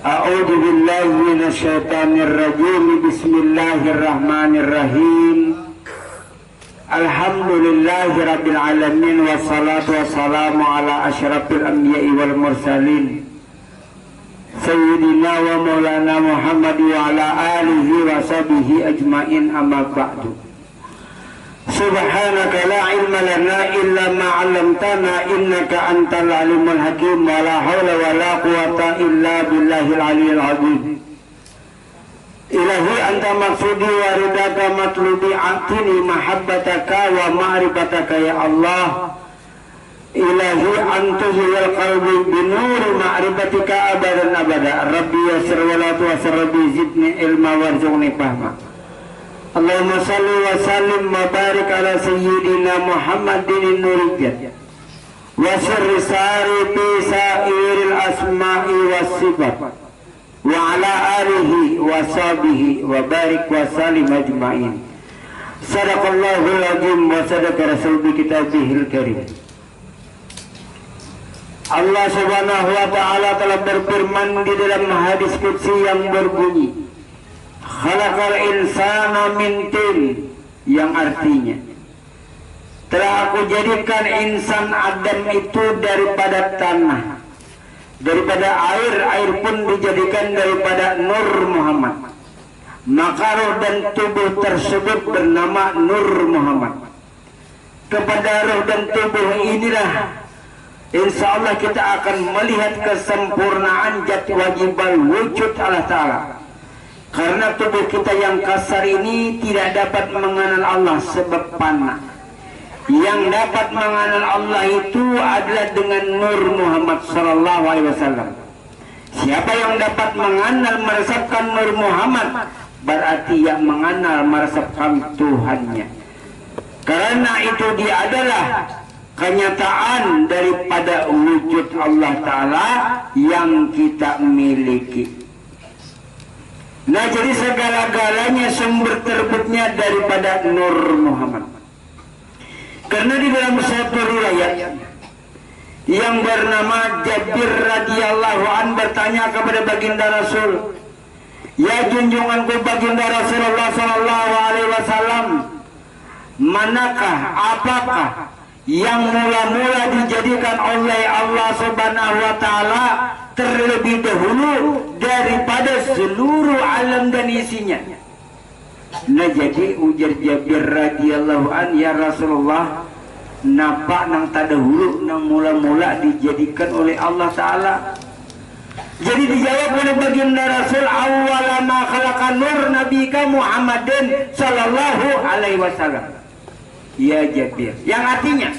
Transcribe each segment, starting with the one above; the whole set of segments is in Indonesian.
A'udzu billahi minasyaitonir rajim. Bismillahirrahmanirrahim. Alhamdulillahirabbil alamin wassalatu wassalamu ala asyrafil anbiya'i wal mursalin sayyidina wa maulana Muhammad wa ala alihi wa sahbihi ajmain, amma ba'du. Subhanaka la ilma lana illa ma 'allamtana innaka antal alimul hakim wa la haula wa la quwata illa billahil aliyyil azim. Ilahi anta maksudi wa ridaka matlubi atini mahabbataka wa ma'rifataka ya Allah. Ilahi antuzil qalbi binuri ma'rifatika abadan abada. Rabbi yasir wa la tu'sir, Rabbi zidni ilma warzuqni fahma. Allahumma salli wa sallim wa barik ala sayyidina Muhammadin nurijat wa sirri sari fi sairil asma'i was sifat wa ala alihi wa sahbihi wa barik wa salim ajma'in. Sadaqallahul azim wa sadaqa rasul bi kitabihil karim. Allah subhanahu wa ta'ala telah berfirman di dalam hadis qudsi yang berbunyi, khalaqal insana min tin, yang artinya telah aku jadikan insan Adam itu daripada tanah, daripada air, air pun dijadikan daripada Nur Muhammad. Maka roh dan tubuh tersebut bernama Nur Muhammad. Kepada roh dan tubuh inilah insya Allah kita akan melihat kesempurnaan zat wajibal wujud Allah Ta'ala. Karena tubuh kita yang kasar ini tidak dapat mengenal Allah sebab panah. Yang dapat mengenal Allah itu adalah dengan Nur Muhammad sallallahu alaihi wasallam. Siapa yang dapat mengenal meresapkan Nur Muhammad, berarti yang mengenal meresapkan Tuhannya. Karena itu dia adalah kenyataan daripada wujud Allah Ta'ala yang kita miliki. Nah, jadi segala-galanya sumber terbitnya daripada Nur Muhammad. Karena di dalam satu riwayat yang bernama Jabir radhiyallahu an bertanya kepada baginda Rasul, ya junjunganku baginda Rasulullah sallallahu alaihi wasallam, manakah, apakah yang mula-mula dijadikan oleh Allah Subhanahu wa Ta'ala terlebih dahulu daripada seluruh alam dan isinya? Nah, jadi ujar Jabir radhiyallahu an, ya Rasulullah, napa nang tadahulu nang mula-mula dijadikan oleh Allah Ta'ala? Jadi dijawab oleh baginda Rasul, awwala ma khalaqa nur nabika Muhammadin sallallahu alaihi wasallam. Ya Jabir, yang artinya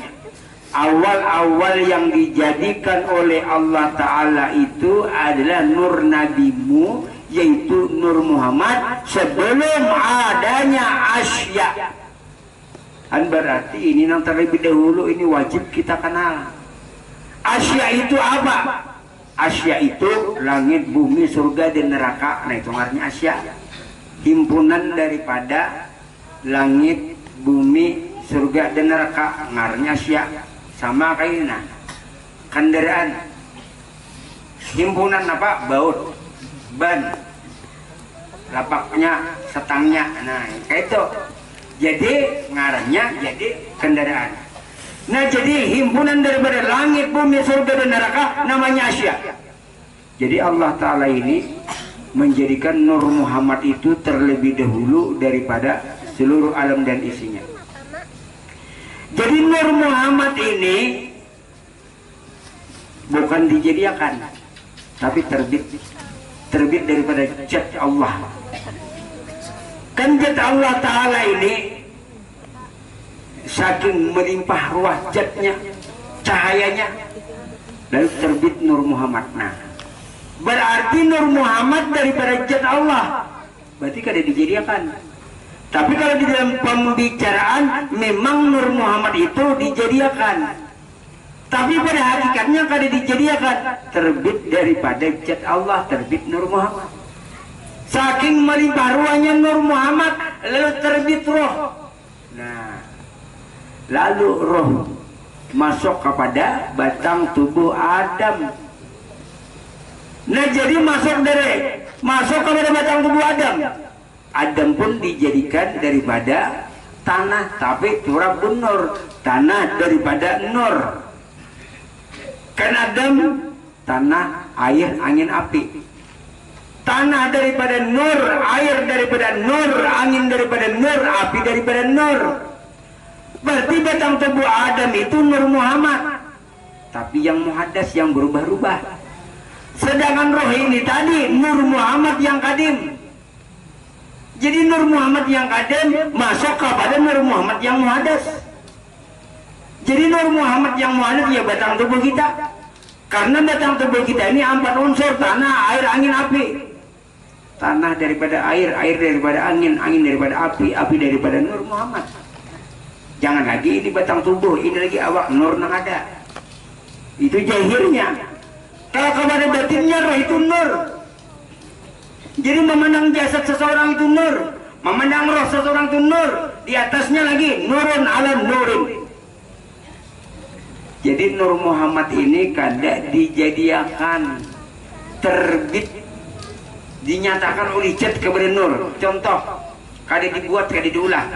awal-awal yang dijadikan oleh Allah Ta'ala itu adalah nur nabimu, yaitu Nur Muhammad, sebelum adanya Asya. Dan berarti ini yang terlebih dahulu ini wajib kita kenal. Asya itu apa? Asya itu langit, bumi, surga, dan neraka. Nah, itu artinya Asya, himpunan daripada langit, bumi, surga, dan neraka. Ngarnya Asya. Sama kayak kendaraan, himpunan apa? Baut, ban, lapaknya, setangnya. Nah, kayak itu. Jadi ngaranya jadi kendaraan. Nah, jadi himpunan daripada langit, bumi, surga, dan neraka namanya Asya. Jadi Allah Ta'ala ini menjadikan Nur Muhammad itu terlebih dahulu daripada seluruh alam dan isinya. Jadi Nur Muhammad ini bukan dijadikan, tapi terbit daripada zat Allah. Kan zat Allah Ta'ala ini saking melimpah ruah zatnya, cahayanya, lalu terbit Nur Muhammad. Nah, berarti Nur Muhammad daripada zat Allah, berarti kada dijadikan. Tapi kalau di dalam pembicaraan memang Nur Muhammad itu dijadikan, tapi pada hakikatnya kada dijadikan. Terbit daripada zat Allah, terbit Nur Muhammad. Saking melimpah ruahnya Nur Muhammad, lalu terbit roh. Nah, lalu roh masuk kepada batang tubuh Adam. Nah jadi masuk kepada batang tubuh Adam. Adam pun dijadikan daripada tanah, tapi turab nur, tanah daripada nur. Kan Adam tanah, air, angin, api. Tanah daripada nur, air daripada nur, angin daripada nur, api daripada nur. Berarti batang tubuh Adam itu Nur Muhammad, tapi yang muhaddas, yang berubah-ubah. Sedangkan roh ini tadi Nur Muhammad yang kadim. Jadi Nur Muhammad yang kadim masuk kepada Nur Muhammad yang muhaddas. Jadi Nur Muhammad yang muhaddas ya batang tubuh kita. Karena batang tubuh kita ini 4 unsur, tanah, air, angin, api. Tanah daripada air, air daripada angin, angin daripada api, api daripada Nur Muhammad. Jangan lagi ini batang tubuh, ini lagi awak nur yang ada. Itu jahirnya. Kalau kepada batinnya roh itu nur. Jadi memandang jasad seseorang itu nur, memandang roh seseorang itu nur. Di atasnya lagi nurun ala nurin. Jadi Nur Muhammad ini kada dijadiakan terbit, dinyatakan oleh cat kepada nur. Contoh, kada dibuat, kada diulah.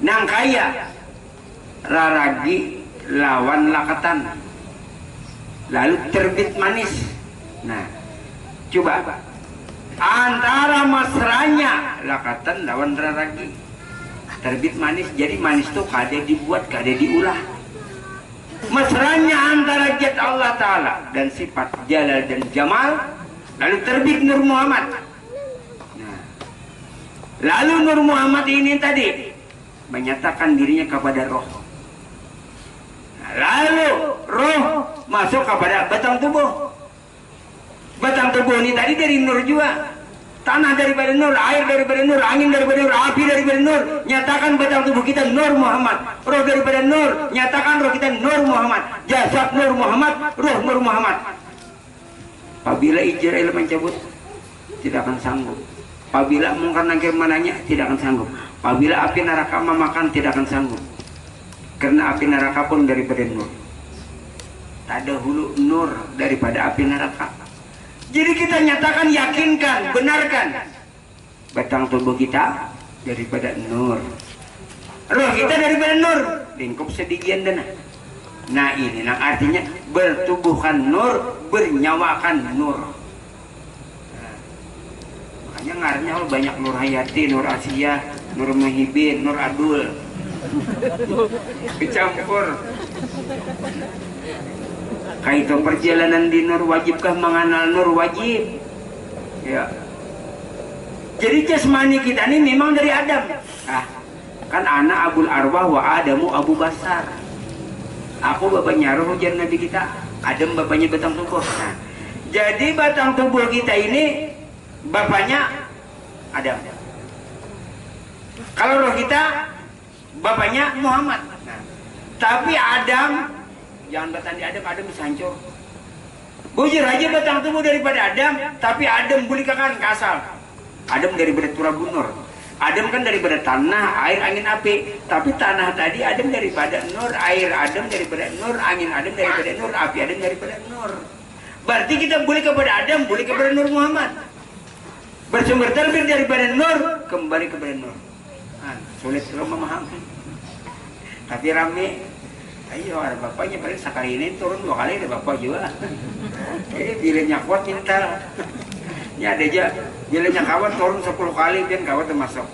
Nang kaya raragi lawan lakatan, lalu terbit manis. Nah, coba antara mesranya lakatan lawan raragi, terbit manis. Jadi manis tuh kada dibuat, kada diulah. Mesranya antara zat Allah Ta'ala dan sifat Jalal dan Jamal, lalu terbit Nur Muhammad. Nah, lalu Nur Muhammad ini tadi menyatakan dirinya kepada roh. Lalu roh masuk kepada batang tubuh. Batang tubuh ini tadi dari nur juga. Tanah daripada nur, air daripada nur, angin daripada nur, api daripada nur. Nyatakan batang tubuh kita Nur Muhammad. Roh daripada nur, nyatakan roh kita Nur Muhammad. Jasad Nur Muhammad, roh Nur Muhammad. Apabila Israel mencabut, tidak akan sanggup. Apabila mungkar nakir mananya, tidak akan sanggup. Apabila api neraka memakan, tidak akan sanggup. Karena api neraka pun daripada nur. Tak ada hulu nur daripada api neraka. Jadi kita nyatakan, yakinkan, benarkan batang tubuh kita daripada nur, roh kita daripada nur, lingkup sedikian dana. Nah ini nah artinya bertubuhkan nur, bernyawakan nur. Nah, makanya ngarnya banyak Nur Hayati, Nur Asia, Nur Muhibin, Nur Adul, kecampur. Kaitu perjalanan di nur, wajibkah mengenal nur? Wajib. Ya. Jadi jasmani kita ini memang dari Adam. Ah, kan anak Abul Arwah wa Adamu Abu Basar. Aku bapaknya roh hujan Nabi kita, Adam bapaknya batang tubuh. Nah, jadi batang tubuh kita ini bapaknya Adam. Kalau roh kita bapaknya Muhammad. Nah, tapi Adam, jangan batang di Adam, Adam bisa hancur. Bujur aja batang tubuh daripada Adam, tapi Adam boleh kakan kasal. Adam daripada turabunur. Adam kan daripada tanah, air, angin, api. Tapi tanah tadi Adam daripada nur, air Adam daripada nur, angin Adam daripada nur, api Adam daripada nur. Berarti kita boleh kepada Adam, boleh kepada Nur Muhammad. Bersumber terbit daripada nur, kembali kepada nur. Nah, sulit kalau memahami. Tapi rame. Ayo ada bapaknya paling sekali ini turun 2 kali ada bapak juga. Jadi bilanya kuat minta. Ini ada aja bilanya kawan turun 10 kali dan kawan termasuk.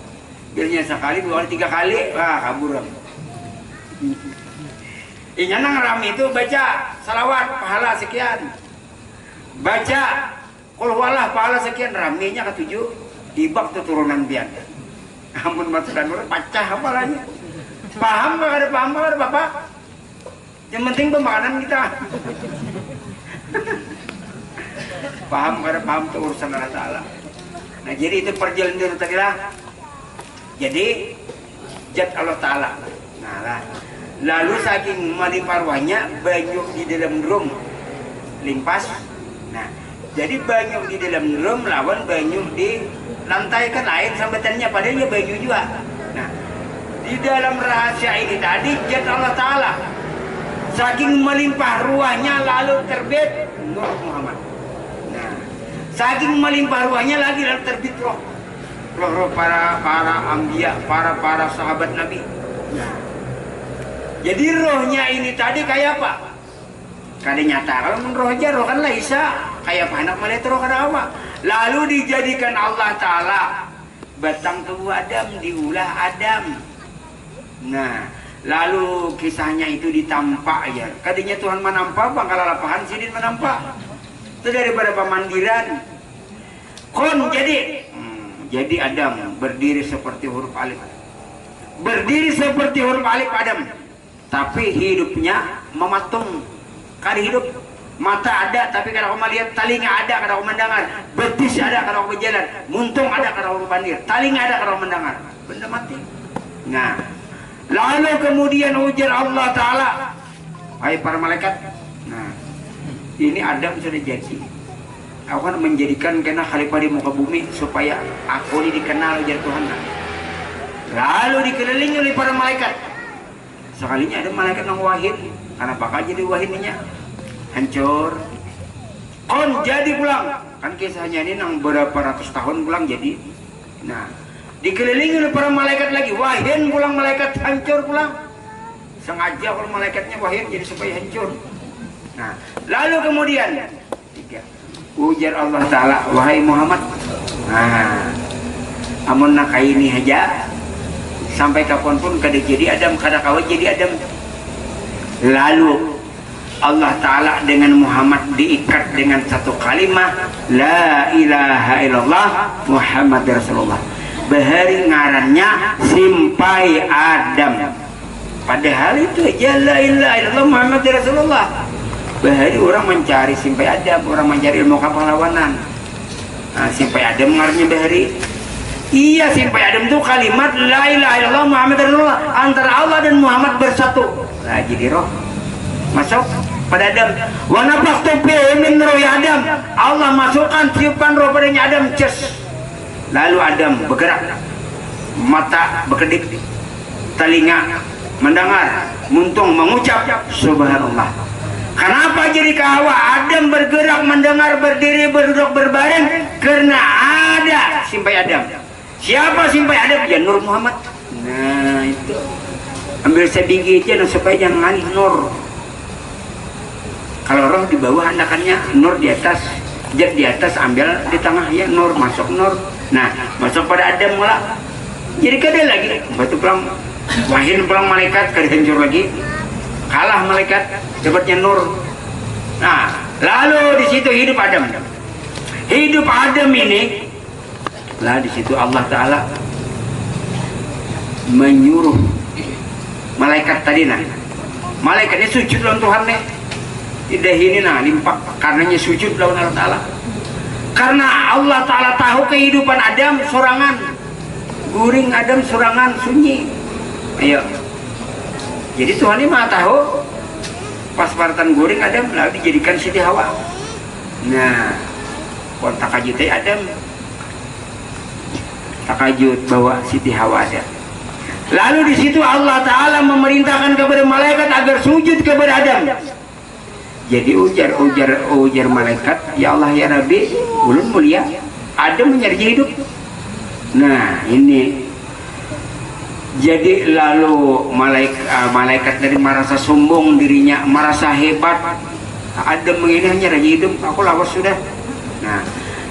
Bilanya sekali 2 kali 3 kali wah kabur. Ini nang rame itu baca salawat pahala sekian. Baca qul huwallah pahala sekian, ramenya ke 7 dibak tuh turunan biar. Ampun masukan pecah apalanya. Paham enggak ada paham enggak ada Bapak? Yang penting pemakanan kita. Paham karena paham itu urusan Allah Ta'ala. Nah jadi itu perjalanan tadi lah. Jadi zat Allah Ta'ala. Nah lah. Lalu saking meliparwanya banyak di dalam rum limpas. Nah jadi banyak di dalam rum lawan banyak di lantai kan air sambatannya padahal dia banyak juga. Nah di dalam rahasia ini tadi zat Allah Ta'ala saking melimpah ruahnya lalu terbit Nur Muhammad. Nah Saking melimpah ruahnya lagi lalu terbit roh para anbiya, para sahabat Nabi. Jadi rohnya ini tadi kayak apa? Kada nyata. Kalau roh aja roh kan laisa kayak apa anak malaikat roh kada apa. Lalu dijadikan Allah Ta'ala batang tubuh Adam, diulah Adam. Nah, lalu kisahnya itu ditampak ya. Kadinya Tuhan menampak, bangkala lapahan sidin menampak. Itu daripada pemandiran. Jadi Adam berdiri seperti huruf alif. Berdiri seperti huruf alif Adam. Tapi hidupnya mematung. Kada hidup. Mata ada tapi kada kau melihat, telinga ada kada kau mendengar, betis ada kada kau berjalan, muntung ada kada kau bandir, telinga ada kada kau mendengar. Benda mati. Nah, lalu kemudian ujar Allah Ta'ala, hai para malaikat. Nah, ini Adam sudah jadi. Aku kan menjadikan kena khalifah di muka bumi supaya aku ini dikenal ujar Tuhan. Lalu dikelilingi oleh para malaikat. Sekalinya ada malaikat yang wahid. Karena bakal jadi wahidnya hancur. Kon jadi pulang. Kan kisahnya ini nang berapa ratus tahun pulang jadi. Nah, dikelilingi oleh para malaikat lagi. Wahid pulang malaikat hancur pulang. Sengaja kalau malaikatnya wahid jadi supaya hancur. Nah, lalu kemudian ujar Allah Ta'ala, wahai Muhammad, amun nak ini aja sampai kapanpun kada jadi Adam, kada kawat jadi Adam. Lalu Allah Ta'ala dengan Muhammad diikat dengan satu kalimat, la ilaha illallah Muhammad Rasulullah. Bahari ngarannya simpai Adam. Padahal itu aja la ilaha illallah Muhammad Rasulullah. Bahari orang mencari simpai Adam, orang mencari ilmu kepahlawanan. Nah, simpai Adam ngarannya bahari. Iya, simpai Adam itu kalimat la ilaha illallah Muhammad Rasulullah, antara Allah dan Muhammad bersatu. Nah, jadi roh masuk pada Adam. Wa nafakhtu fihi min ruhi Adam. Allah masukkan tiupan roh padanya Adam, ces. Lalu Adam bergerak. Mata berkedip, telinga mendengar, muntung mengucap subhanallah. Kenapa jadi kawa Adam bergerak, mendengar, berdiri, berduduk, berbaring? Karena ada simpai Adam. Siapa simpai Adam? Ya Nur Muhammad. Nah itu ambil sebinggi aja supaya jangan ngalih nur. Kalau roh di bawah anakannya, nur di atas, jet di atas, ambil di tengah ya nur, masuk nur. Nah masuk pada Adam mula. Jadi kada lagi batu pulang wahid pulang malaikat kada hancur lagi. Kalah malaikat, dapatnya nur. Nah, lalu di situ hidup Adam. Hidup Adam ini, lah di situ Allah Ta'ala menyuruh malaikat tadi nah. Malaikatnya sujud lawan Tuhan nih. Tidak ini nah limpak karenanya sujud lawan Allah Ta'ala. Karena Allah Ta'ala tahu kehidupan Adam sorangan. Guring Adam sorangan sunyi. Ayo. Jadi Tuhan ini maha tahu pas partan guring Adam lalu dijadikan Siti Hawa. Nah, kontak takajut Adam takajut bawa Siti Hawa ada. Lalu di situ Allah Ta'ala memerintahkan kepada malaikat agar sujud kepada Adam. Jadi ujar malaikat, ya Allah ya Rabbi, ulun mulia Adam mencari hidup. Nah ini jadi lalu malaikat dari merasa sombong dirinya, merasa hebat. Adam menginginnya raja hidup, aku lawas sudah. Nah,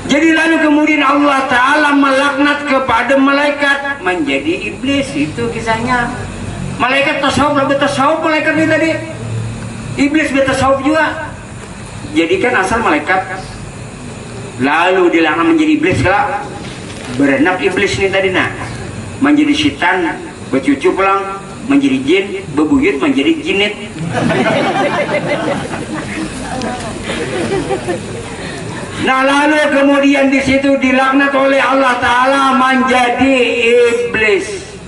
jadi lalu kemudian Allah Ta'ala melaknat kepada malaikat menjadi iblis. Itu kisahnya. Malaikat tasawuf, lebih tasawuf malaikat ini tadi. Iblis betasawuf juga. Jadi kan asal malaikat. Lalu dilaknat menjadi iblis kelak. Berenak iblis ini tadi nah. Menjadi setan, bercucu pulang, menjadi jin, bebuyut menjadi jinit. Nah lalu kemudian di situ dilaknat oleh Allah Ta'ala menjadi iblis.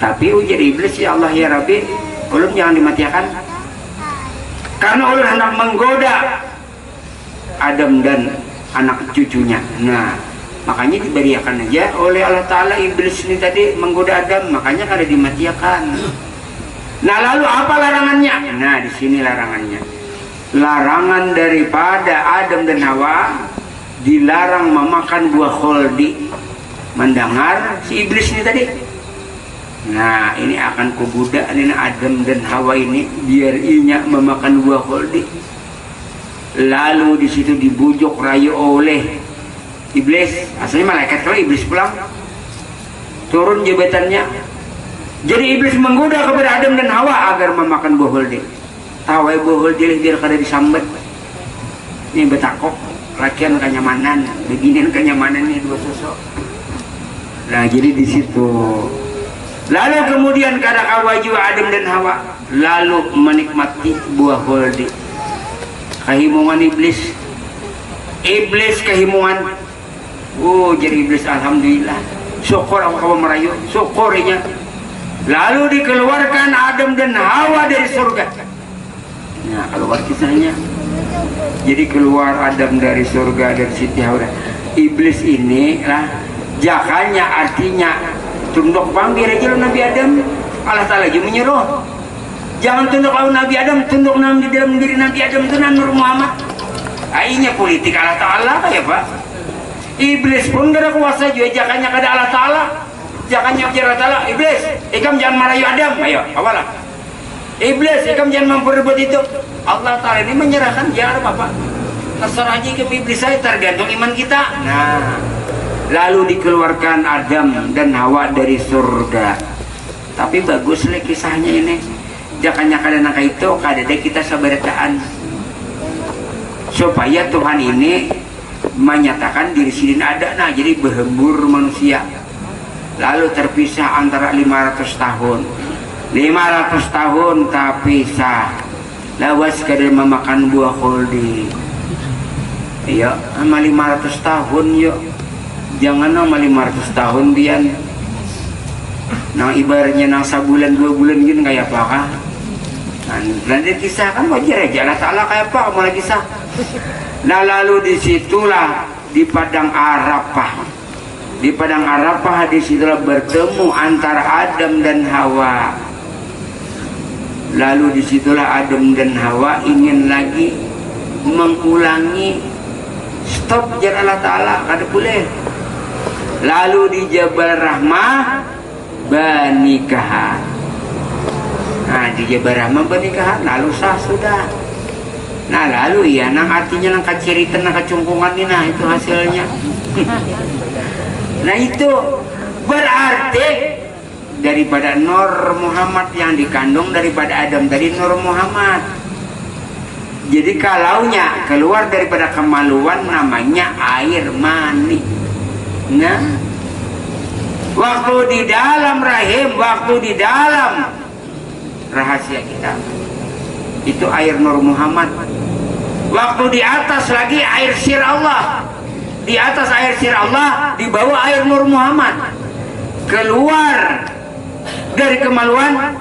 Tapi ujar iblis, ya Allah ya Rabbi, ulun jangan dimatikan. Karena ulun hendak menggoda Adam dan anak cucunya. Nah makanya diberiakan aja oleh Allah Ta'ala iblis ini tadi menggoda Adam, makanya kada dimatiakan. Nah lalu apa larangannya? Nah di sini larangannya. Larangan daripada Adam dan Hawa dilarang memakan buah kholdi. Mendengar si iblis ini tadi, nah ini akan kubudak ini Adam dan Hawa ini biar inya memakan buah kholdi. Lalu di situ dibujuk rayu oleh iblis. Aslinya malaikat, kalau iblis pulang turun jabatannya. Jadi iblis menggoda kepada Adam dan Hawa agar memakan buah kholdi. Tawai buah kholdi biar kada disambat. Ini betakok lakian kenyamanan, beginian kenyamanan nih dua sosok. Nah jadi di situ. Lalu kemudian kada kawaju Adam dan Hawa lalu menikmati buah kholdi. Kehimungan iblis. Iblis kehimungan. Oh jadi iblis alhamdulillah. Syukur aku kamu merayu. Syukurnya. Lalu dikeluarkan Adam dan Hawa dari surga. Nah keluar kisahnya. Jadi keluar Adam dari surga dari Siti Hawa. Iblis ini lah jakanya artinya tunduk panggil aja Nabi Adam. Allah Ta'ala juga menyuruh jangan tunduk lawan Nabi Adam, tunduk di dalam diri Nabi Adam itu Nur Muhammad. Akhirnya politik Allah Ta'ala ya Pak. Iblis pun gak ada kuasa juga jakanya kada Allah Ta'ala. Jakanya Allah Ta'ala, iblis ikam jangan marayu Adam, ayo awalah. Iblis ikam jangan memperbuat itu. Allah Ta'ala ini menyerahkan ya Bapak. Terserah aja ke iblis saya, tergantung iman kita. Nah lalu dikeluarkan Adam dan Hawa dari surga. Tapi bagus lah kisahnya ini. Jakanya kadang itu kadang kita sabarataan supaya Tuhan ini menyatakan diri sendiri ada. Nah jadi berhembur manusia. Lalu terpisah antara 500 tahun. 500 tahun terpisah. Lawas kadang memakan buah kholdi. Iya, sama 500 tahun yuk. Jangan nama 500 tahun bian. Nah ibaratnya nang sabulan 2 bulan gini kayak apa kah? Nanti kisah kan wajar aja Allah Ta'ala kayak apa kamu lagi kisah. Nah lalu disitulah di padang Arafah. Di padang Arafah disitulah bertemu antara Adam dan Hawa. Lalu disitulah Adam dan Hawa ingin lagi mengulangi. Stop jangan Allah Ta'ala kada boleh. Lalu di Jabal Rahmah bernikahan. Nah di Jabal Rahmah bernikahan lalu sah sudah. Nah lalu ya nang artinya nang kaciritan nang kecungkungan ini, nah itu hasilnya. Nah itu berarti daripada Nur Muhammad yang dikandung daripada Adam tadi Nur Muhammad. Jadi kalaunya keluar daripada kemaluan namanya air mani. Nah, waktu di dalam rahim, waktu di dalam rahasia kita, itu air Nur Muhammad. Waktu di atas lagi air sir Allah. Di atas air sir Allah, di bawah air Nur Muhammad. Keluar dari kemaluan,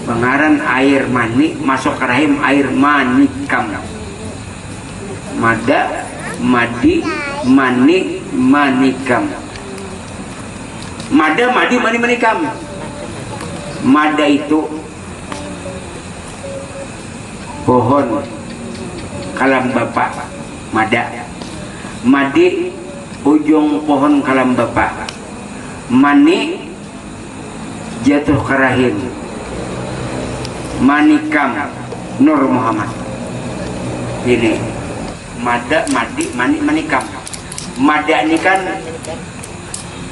pengaran air mani, masuk ke rahim air manikam. Mada, madi, mani, manikam. Mada, madi, mani, manikam. Mada itu pohon kalam bapak, mada. Madi ujung pohon kalam bapak. Mani jatuh ke rahim. Manikam Nur Muhammad. Ini mada, madi, mani, manikam. Mada ini kan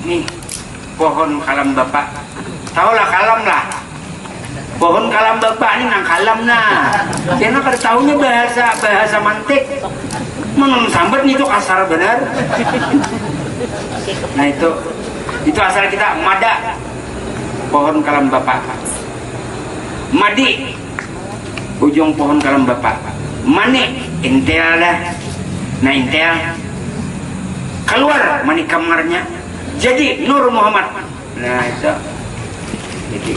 nih pohon kalam bapak. Taulah kalam lah. Pohon kalam bapak ini nang kalam nah. Karena kada tahunya bahasa mantik. Menurut sambat itu kasar benar. Nah itu asal kita mada. Pohon kalam bapak. Madi ujung pohon kalam bapak. Mani intel dah. Nah intel keluar mani kamarnya. Jadi Nur Muhammad. Nah itu. Jadi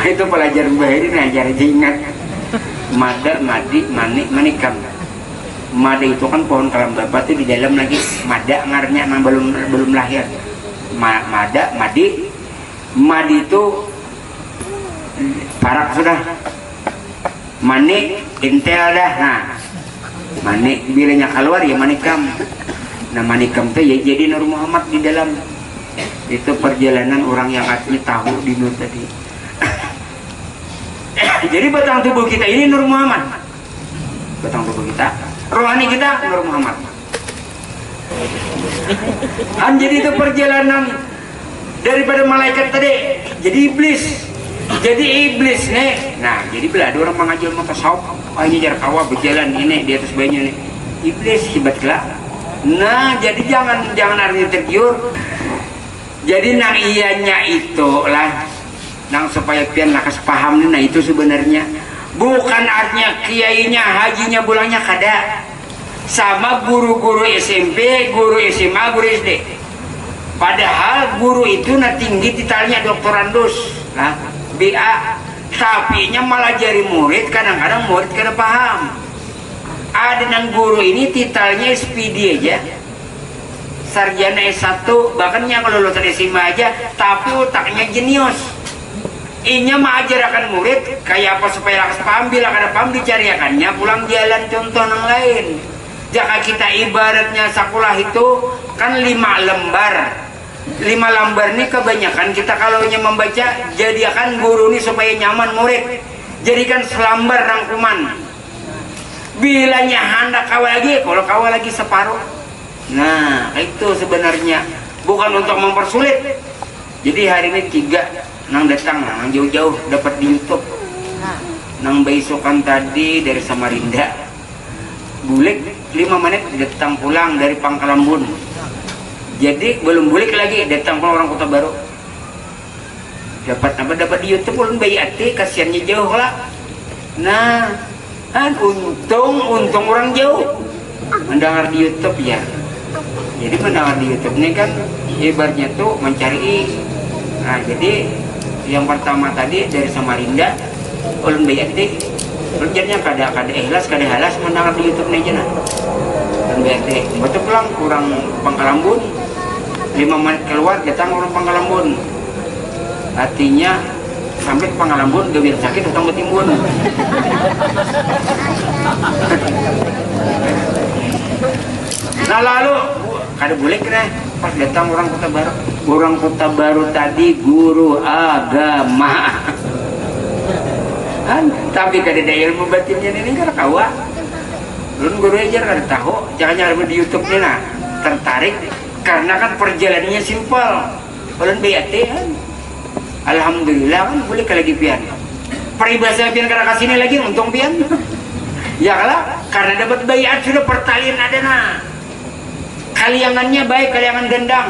itu pelajaran bahiri ajar ingat. Mada, madi, mani, manikam. Mada itu kan pohon kalam bapak itu di dalam lagi mada ngarnya yang belum lahir. Mada, madi, madi itu parak sudah. Mani intel dah. Nah Manik bilanya keluar ya manikam. Nah manikam teh ya jadi Nur Muhammad di dalam. Itu perjalanan orang yang artinya tahu di Nur tadi. Jadi batang tubuh kita ini Nur Muhammad. Batang tubuh kita, rohani kita Nur Muhammad. Kan jadi itu perjalanan daripada malaikat tadi jadi iblis. Jadi iblis nih. Nah, jadi bila ada orang mengajar tasawuf, ini jar kawa berjalan ini di atas bayinya nih. Iblis hebat lah. Nah, jadi jangan artinya tergiur. Jadi nang ianya itulah nang supaya pian lakas paham nih. Nah, itu sebenarnya bukan artinya kiainya, hajinya, bulangnya kada. Sama guru-guru SMP, guru SMA, guru SD. Padahal guru itu na tinggi titelnya doktorandus, nah, BA. Tapi nya malah jadi murid, kadang-kadang murid kada paham. Ada nang guru ini titelnya SPD aja, sarjana S1, bahkan yang lulusan SMA aja, tapi otaknya jenius. Inya mengajarkan murid kayak apa supaya lakas paham, bila kada paham dicariakannya pulang jalan contoh nang lain. Jika kita ibaratnya sekolah itu kan 5 lembar. 5 lembar ini kebanyakan kita kalau membaca, jadikan guru ini supaya nyaman murid. Jadikan selambar rangkuman. Bilanya hendak kawal lagi, kalau kawal lagi separuh. Nah, itu sebenarnya bukan untuk mempersulit. Jadi hari ini 3 nang datang, nang jauh-jauh dapat di YouTube. Nang besokan tadi dari Samarinda. Bulik 5 menit datang pulang dari Pangkalambun. Jadi belum bulik lagi datang pulang orang Kota Baru. Dapat di YouTube ulun bayi hati, kasihannya jauh lah. Nah, untung orang jauh mendengar di YouTube ya. Jadi mendengar di YouTube ini kan hebatnya tuh mencari. Nah, jadi yang pertama tadi dari Samarinda ulun bayi hati. Kerjanya kada ikhlas, kada halas mendengar di YouTube aja nah. Dan BRT betul pulang kurang Pangkalambun 5 menit keluar datang orang Pangkalambun. Artinya sampai Pangkalambun gawir sakit datang betimbun. Nah lalu kada boleh kena pas datang orang Kota Baru. Orang Kota Baru tadi guru agama. Tapi kada ada ilmu batinnya ini kada kawa. Belum guru ajar kada tahu, jangan di YouTube ni nah tertarik karena kan perjalanannya simpel. Ulun bayat kan. Alhamdulillah kan boleh ke lagi pian. Peribahasa pian kada kasini lagi untung pian. Ya kalah karena dapat bayat sudah pertalian ada nah. Kaliangannya baik, kaliangan gendang.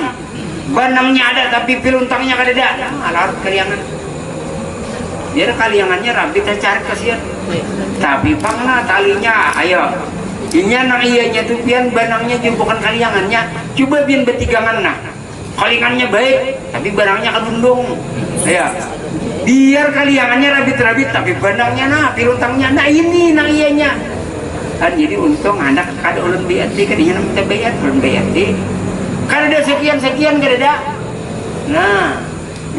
Banangnya ada tapi piluntangnya kada ada. Nah, alar kaliangan. Biar kaliangannya rapi tercari kasihan. Tapi pangna talinya, ayo. Inya nang iyanya tuh pian banangnya juga bukan kaliangannya. Coba pian betigangan nah. Kaliangannya baik, tapi banangnya kadundung. Ayo. Biar kaliangannya rabit-rabit, tapi banangnya nah, piluntangnya nah ini nang iyanya. Kan jadi untung anak kada ulun biati, kadinya nang kita bayat ulun biati. Kada ada sekian-sekian kada ada. Nah,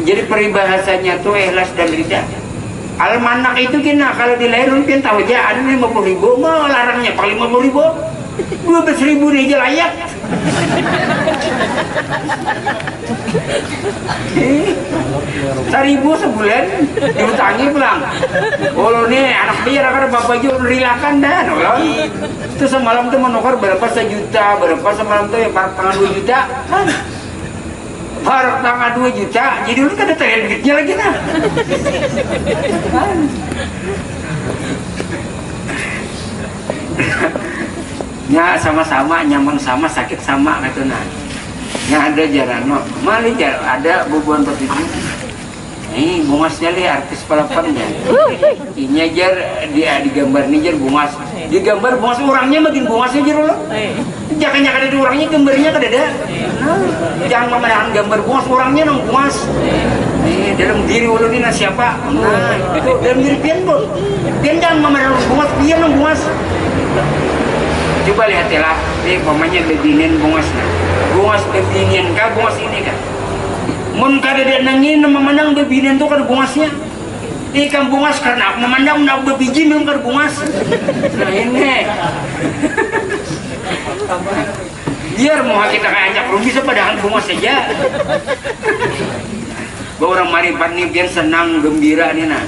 jadi peribahasanya tuh ikhlas dan rida. Almanak itu kena kalau dilahirkan pian tahu aja ada 50.000 mau larangnya paling 50.000 12.000 aja layak. Seribu sebulan diutangi pulang. Kalau nih anak biar akan bapak juga merilakan dah, nolong. Itu semalam tuh menukar berapa 1 juta, berapa semalam tuh ya tangan 2 juta kan. Harap tangga 2 juta, jadi lu kan ada tanya duitnya lagi nah. Ya sama-sama, nyaman sama, sakit sama gitu nah. Yang ada jarano, malah ada bubuan seperti itu. Ini bungasnya lihat artis palapannya. Ini jar dia digambar nih jar bungas. Digambar bungas orangnya makin bungasnya jar lo. Jangan ada di orangnya gambarnya kada ada. Jangan memandangkan gambar bungas orangnya nang bungas. Dalam diri ulun ini siapa? Nah, itu dalam diri pian bos. Pian jangan memandangkan bungas pian nang bungas. Coba lihatlah, ini pamanya bebinin bungas nah. Bungas bebinin kah bungas ini kah? Mun kada dia nangin memandang bebinin tuh kan bungasnya. ikan bungas karena aku memandang nak berbiji memang bungas. Nah ini biar mau kita kayak belum bisa padahal bungas saja. Bahwa orang marifat nih biar senang gembira nih nah.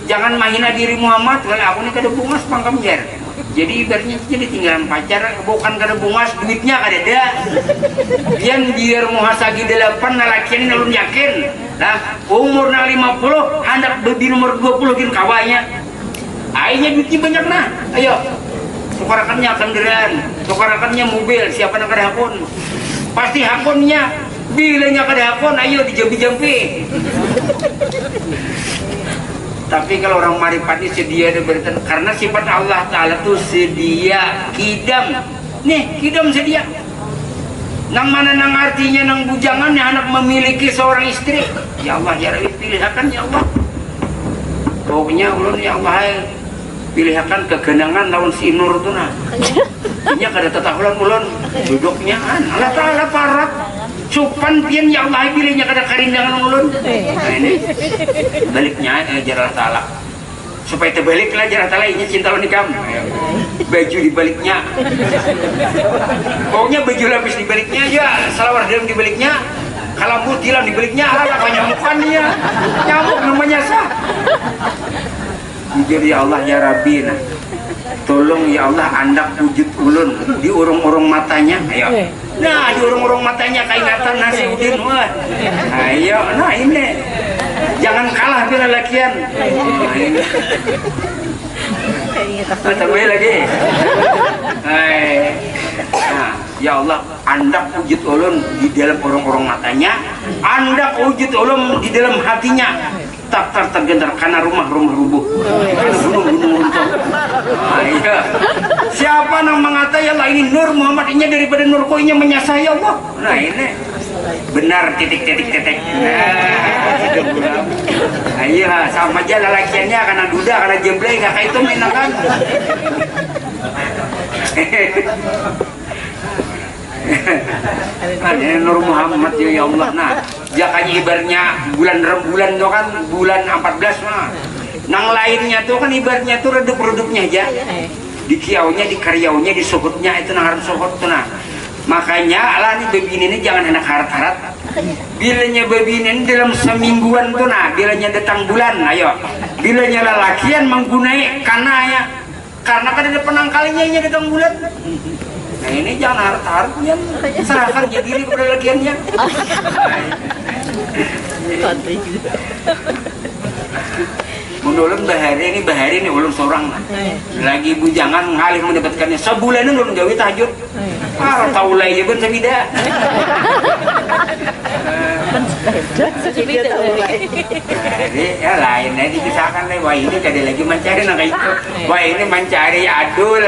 Jangan mahina diri Muhammad kalau aku nih kada bungas pangkam jar. Jadi ibaratnya jadi tinggalan pacar bukan kada bungas duitnya kada ada. Biar muhasagi 8 nalakian nalun yakin. Nah, umur na 50 hendak bebi nomor 20 kin kawanya. Akhirnya duitnya banyak nah. Ayo. Tukarakannya kendaraan, tukarakannya mobil, siapa nak kada hakun? Pasti hakunnya bilanya kada hakun, ayo dijampi-jampi. Tapi kalau orang marifat ini sedia diberikan karena sifat Allah Ta'ala itu sedia kidam. Nih kidam sedia. Nang mana nang artinya nang bujangan yang anak memiliki seorang istri. Ya Allah ya Rabbi pilihkan ya Allah. Pokoknya ulun ya Allah pilihkan kegenangan lawan si Nur itu nah. Nya kada tetahulan ulun duduknya Allah Ta'ala parat. Cupan pian ya Allah pilihnya kada karindangan ulun. Nah ini baliknya jarah Ta'ala supaya terbalik lah jarah Ta'ala ini cinta lo nikam baju dibaliknya pokoknya baju lapis dibaliknya ya salawar dalam dibaliknya kalambur tilam dibaliknya apa nyamukannya nyamuk namanya sah. Jujur ya Allah ya Rabbi nah tolong ya Allah andak wujud ulun di urung-urung matanya ayo nah di urung-urung matanya kaingatan nasi udin wah ayo nah ini jangan kalah bila lakian nah ini terbaik lagi nah ya Allah andak wujud ulun di dalam urung-urung matanya andak wujud ulun di dalam hatinya tak tergentar karena rumah-rumah rubuh karena gunung-gunung runtuh. Nah, iya. Siapa yang mengatakan ya Allah ini Nur Muhammad ini daripada Nur koinya menyasar ya Allah. Nah ini benar titik. Nah, iya sama aja lelakiannya karena duda karena jembleng kakak itu menakan. Nur Muhammad ya Allah. Nah jakanya ibaratnya bulan itu kan bulan 14 mah nang lainnya tuh kan ibaratnya tuh redup-redupnya aja di kiaunya, di karyaunya, di sohutnya itu nang harus sohut tuh nah makanya lah nih bebini ini jangan enak harat-harat bilanya bebini ini dalam semingguan tuh nah bilanya datang bulan ayo bilanya lelakian menggunai kanaya karena kan ada penangkalinya ini datang bulan. Nah ini jangan harap-harap ya, serahkan diri kepada lakiannya. Menulun bahari ini ulun seorang lagi bujangan ngalih mendapatkannya sebulan ini ulun gawe tahajud. Tahu lagi pun sebida. Jadi ya lainnya dikisahkan lah. Wah ini kada lagi mencari nak itu. Wah ini mencari adul.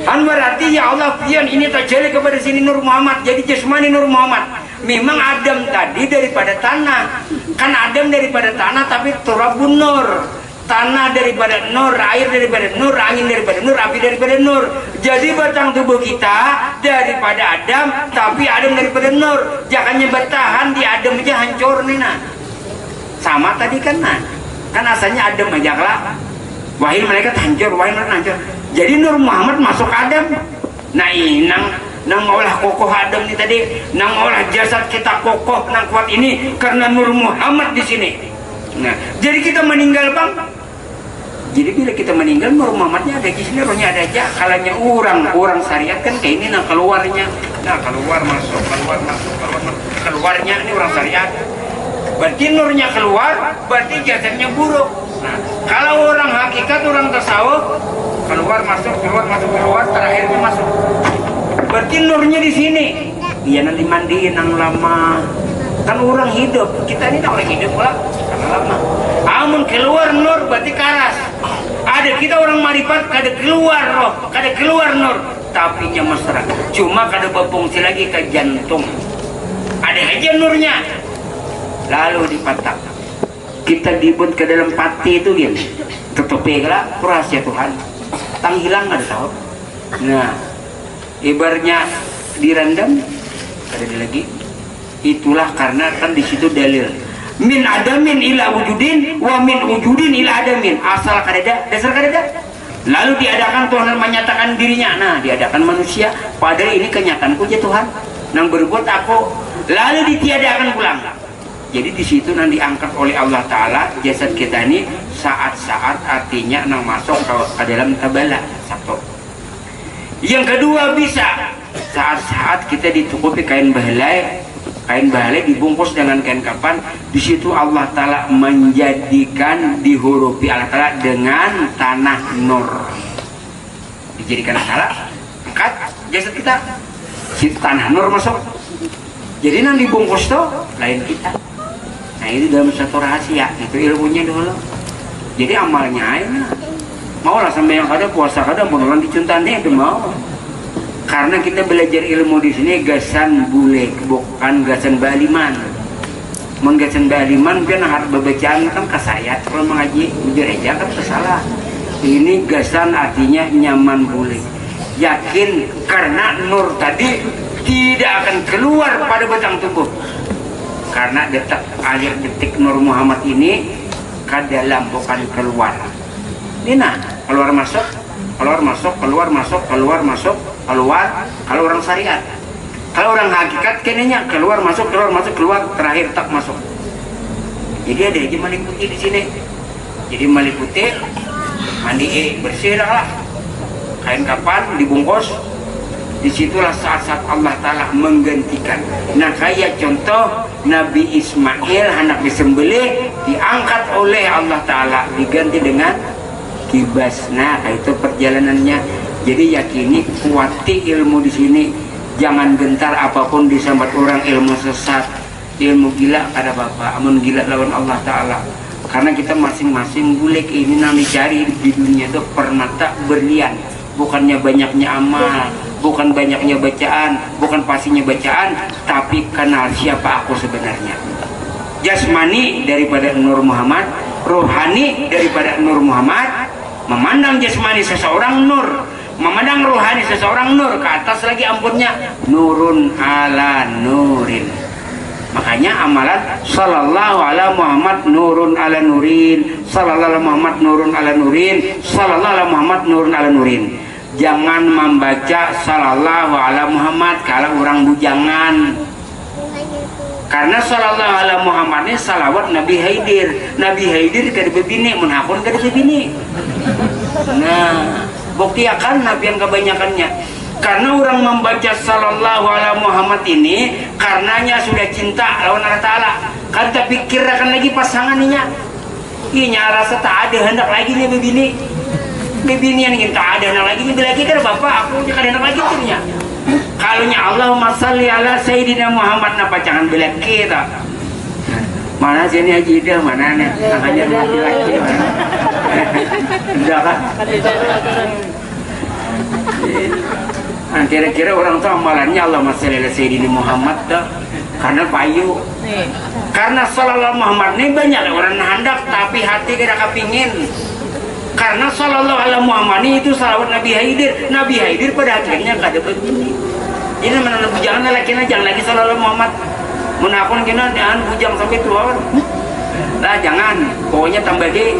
Kan berarti ya Allah pian ini terjadi kepada sini Nur Muhammad jadi jasmani Nur Muhammad memang Adam tadi daripada tanah kan Adam daripada tanah tapi turabun nur tanah daripada nur air daripada nur angin daripada nur api daripada nur jadi batang tubuh kita daripada Adam tapi Adam daripada nur jangannya bertahan di Adam aja hancur nih nah sama tadi kan nah kan asalnya Adam aja lah wahil mereka hancur wahil mereka hancur. Jadi Nur Muhammad masuk Adam. Nah ini nang olah kokoh Adam ini tadi, nang olah jasad kita kokoh nang kuat ini karena Nur Muhammad di sini. Nah, jadi kita meninggal bang. Jadi bila kita meninggal Nur Muhammadnya ada di sini, rohnya ada aja. Kalanya orang syariat kan kayak ini nah keluarnya. Nah keluar masuk keluarnya ini orang syariat. Berarti nurnya keluar, berarti jasadnya buruk. Nah, kalau orang hakikat orang tasawuf keluar masuk terakhirnya masuk berarti nurnya di sini iya nanti mandiin yang lama kan orang hidup kita ini orang hidup lah karena lama amun keluar nur berarti karas ada kita orang marifat kada keluar roh kada keluar nur tapi nya mesra cuma kada berfungsi lagi ke jantung ada aja nurnya lalu dipatak kita dibut ke dalam pati itu gini ketupi lah rahasia Tuhan tang hilang ada tahu. Nah, ibaratnya direndam ada lagi. Itulah karena kan di situ dalil. min adamin ila wujudin wa min wujudin ila adamin, asal kadada dasar kadada. Lalu diadakan Tuhan menyatakan dirinya. Nah, diadakan manusia, padahal ini kenyataanku ya Tuhan nang berbuat aku, lalu ditiadakan pulang. Jadi di situ nanti diangkat oleh Allah Ta'ala jasad kita ini saat-saat, artinya nang masuk ke dalam tabala satu. Yang kedua bisa saat-saat kita ditutupi kain bahalai dibungkus dengan kain kapan. Di situ Allah Ta'ala menjadikan dihurufi Allah Ta'ala dengan tanah nur. Dijadikan Allah Ta'ala angkat jasad kita, situ tanah nur masuk. Jadi nang dibungkus tuh lain kita. Nah ini dalam satu rahasia, itu ilmunya dulu. Jadi amalnya ini mau lah sampai yang kada puasa kada beneran dicuntannya itu mau. Karena kita belajar ilmu di sini gasan bule, bukan gasan baliman. Menggasan baliman biar harus bacaan kan kasayat kalau mengaji bujur aja kan kesalah. Ini gasan artinya nyaman bule. Yakin karena nur tadi tidak akan keluar pada batang tubuh. Karena akhir detik Nur Muhammad ini ke dalam, bukan keluar. Ini nah, keluar masuk, keluar masuk, keluar masuk, keluar masuk, keluar. Kalau orang syariat, kalau orang hakikat kenanya keluar masuk, keluar, terakhir tak masuk. Jadi ada aja meliputi di sini. Jadi meliputi, mandi bersih dah lah. Kain kapan dibungkus. Disitulah saat-saat Allah Ta'ala menggantikan. Nah kayak contoh Nabi Ismail anak disembelih diangkat oleh Allah Ta'ala diganti dengan kibas. Nah itu perjalanannya. Jadi yakini kuati ilmu di sini. Jangan gentar apapun disambat orang ilmu sesat, ilmu gila kada bapak, amun gila lawan Allah Ta'ala. Karena kita masing-masing bulik ini yang dicari di dunia itu permata berlian, bukannya banyaknya amal, bukan banyaknya bacaan, bukan pastinya bacaan, tapi kenal siapa aku sebenarnya. Jasmani daripada Nur Muhammad, rohani daripada Nur Muhammad. Memandang jasmani seseorang nur, memandang rohani seseorang nur, ke atas lagi ampunnya nurun ala nurin. Makanya amalan sallallahu ala Muhammad nurun ala nurin, sallallahu ala Muhammad nurun ala nurin, sallallahu ala Muhammad nurun ala nurin. Jangan membaca sallallahu ala Muhammad kalau orang bujangan. Karena sallallahu ala Muhammad ini salawat Nabi Haidir. Nabi Haidir kada bebini, menakun kada bebini. Nah, bukti akan Nabi yang kebanyakannya. Karena orang membaca sallallahu ala Muhammad ini karenanya sudah cinta lawan Allah Ta'ala. Kan tak pikirkan lagi pasangannya. Inya rasa tak ada hendak lagi nih bebini. Bebinian kita ada anak lagi, bila lagi kan bapak aku jangan ada anak lagi turnya. Kalau nya Allahumma salli ala Sayyidina Muhammad, napa jangan bila kita. Mana sini haji dah mana nih? Hanya laki-laki. Sudah kan? Nah, kira-kira orang tua amalannya Allahumma salli ala Sayyidina Muhammad dah. Karena payu. Karena sallallahu Muhammad ini banyak orang hendak tapi hati tidak kepingin. Karena sallallahu alaihi Muhammad itu salawat Nabi Haidir. Nabi Haidir pada akhirnya kada begini. Ini mana bujangan laki jangan lagi sallallahu Muhammad. Menakun kena jangan bujang sampai tua. Lah jangan. Pokoknya tambah di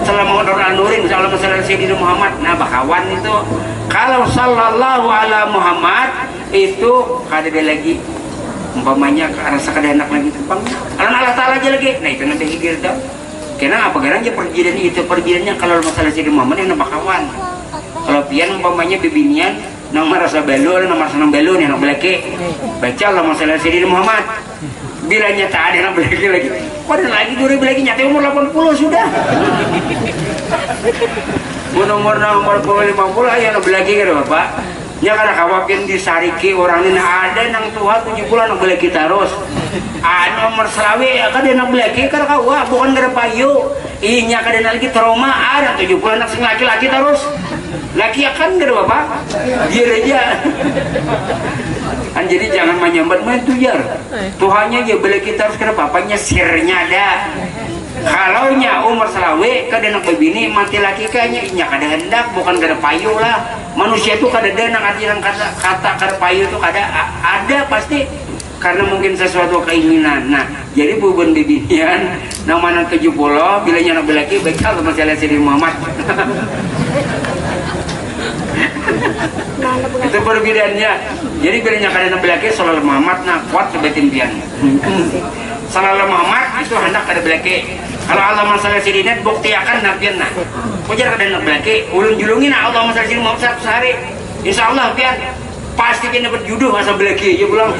selama orang nurin sallallahu alaihi Muhammad. Nah bakawan itu kalau sallallahu alaihi Muhammad itu kada ada lagi. Umpamanya rasa kada enak lagi tumpang. Karena Allah Ta'ala aja lagi. Nah itu nanti higir dah. Karena apa garannya perjidan itu perjidannya kalau masalah Sayyidina Muhammad yang bakawan. Kalau pian umpamanya bebinian nang merasa balon, nang merasa nang balon yang belaki. Baca Allah masalah Sayyidina Muhammad. Bila nyata ada yang belaki lagi. Padahal lagi duri belaki nyata umur 80 sudah. Umur 50 ya nang belaki kan Bapak. Ya karena kawakin disariki orang ini ada nang tua 70 nang belaki terus. Nomor selawi kan dia nak belaki karena kau bukan gara payu inya kada lagi trauma ada 70 anak sing laki-laki terus laki akan gara bapak dia aja kan. Jadi jangan menyambat main tujar Tuhannya ya belaki terus karena bapaknya sirnya ada. Kalau nya umur selawi kada nak bebini mati laki kayaknya inya kada hendak bukan gara payu lah. Manusia itu kada ada nang artian kata kada payu itu kada ada pasti. karena mungkin sesuatu keinginan. Nah, jadi buban bibinian namanya 70 bilanya anak belaki baik Allahumma shalli ala Muhammad. Itu perbedaannya. Jadi bilanya kada anak belaki sallallahu Muhammad nah kuat sebatin pian. Sallallahu Muhammad itu hendak kada belaki. Kalau Allahumma shalli ala sayyidina bukti akan nabian nah. Kujar kada anak belaki ulun julungin Allahumma shalli ala Muhammad 100 hari. Insyaallah pian pasti kena dapat jodoh masa belaki ya pulang.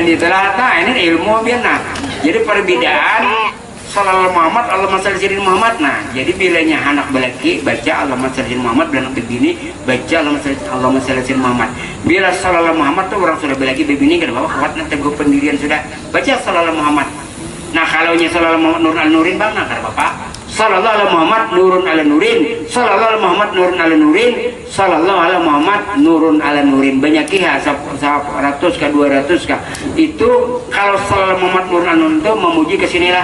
Ini telah ini ilmu pian nah. Jadi perbedaan sallallahu Muhammad Allahumma shalli ala Muhammad. Nah, jadi bilanya anak belaki baca Allahumma shalli ala Muhammad, bila anak bini baca Allahumma shalli ala Muhammad. Bila sallallahu Muhammad tuh orang sudah belaki bini kan bawa kuat nanti teguh pendirian sudah baca sallallahu Muhammad. Nah, kalau nya sallallahu Muhammad nurun al nurin bang nah kada Bapak. Sallallahu ala Muhammad nurun ala nurin, sallallahu ala Muhammad nurun ala nurin, sallallahu ala Muhammad nurun ala nurin. Banyak ya 100 ke 200 kah. Itu kalau sallallahu Muhammad nurun ala nurin itu memuji ke sinilah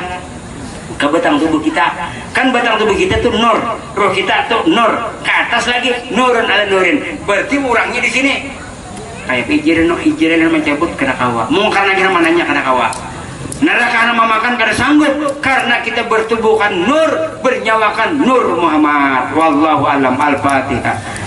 ke batang tubuh kita. Kan batang tubuh kita tuh nur, roh kita tuh nur, ke atas lagi nurun ala nurin. Berarti orangnya di sini kayak ijiran mencabut kena kawa. Mau karena kita mananya kena kawa. Neraka memakan kada sanggup karena kita bertubuhkan nur, bernyawakan nur Muhammad. Wallahu alam. Al-Fatihah.